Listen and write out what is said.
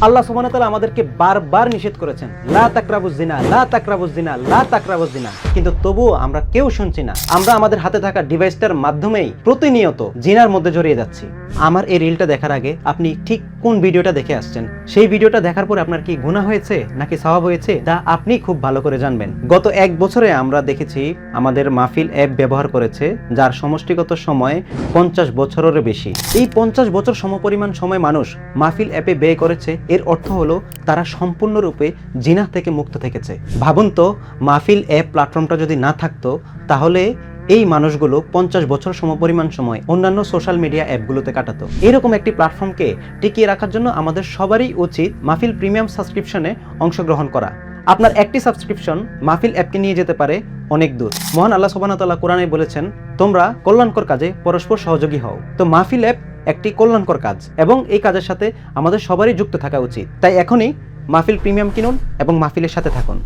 আল্লাহ সুবহানাহু ওয়া তাআলা আমাদেরকে বারবার নিষেধ করেছেন, লা তাকরাবুজ জিনা, লা তাকরাবুজ জিনা, লা তাকরাবুজ জিনা, কিন্তু তবুও আমরা কেউ শুনছি না। আমরা আমাদের হাতে থাকা ডিভাইসটার মাধ্যমেই প্রতিনিয়ত জিনার মধ্যে জড়িয়ে যাচ্ছি। আমার এই রিলটা দেখার আগে আপনি ঠিক কোন ভিডিওটা দেখে আসছেন, সেই ভিডিওটা দেখার পরে আপনার কি গুনাহ হয়েছে নাকি সওয়াব হয়েছে তা আপনি খুব ভালো করে জানবেন। গত 1 বছরে আমরা দেখেছি আমাদের মাহফিল অ্যাপ ব্যবহার করেছে যার সমষ্টিগত সময় 50 বছরেরও বেশি। এই 50 বছর সমপরিমাণ সময় মানুষ মাহফিল অ্যাপে ব্যয় করেছে, এর অর্থ হলো তারা সম্পূর্ণরূপে জিনা থেকে মুক্ত থেকেছে। ভাবুন তো, মাহফিল অ্যাপ প্ল্যাটফর্মটা যদি না থাকতো তাহলে এই মানুষগুলো 50 বছর সমপরিমাণ সময় অন্যান্য সোশ্যাল মিডিয়া অ্যাপগুলোতে কাটাতো। এরকম একটি প্ল্যাটফর্মকে টিকিয়ে রাখার জন্য আমাদের সবারই উচিত মাহফিল প্রিমিয়াম সাবস্ক্রিপশনে অংশগ্রহণ করা। আপনার একটি সাবস্ক্রিপশন মাহফিল অ্যাপকে নিয়ে যেতে পারে অনেক দূর। মহান আল্লাহ সুবহানাহু ওয়া তাআলা কোরআনে বলেছেন, তোমরা কল্যাণকর কাজে পরস্পর সহযোগী হও। তো মাহফিল অ্যাপ একটি কল্যাণকর কাজ এবং এই কাজের সাথে আমাদের সবারই যুক্ত থাকা উচিত। তাই এখনই মাহফিল প্রিমিয়াম কিনুন এবং মাহফিলের সাথে থাকুন।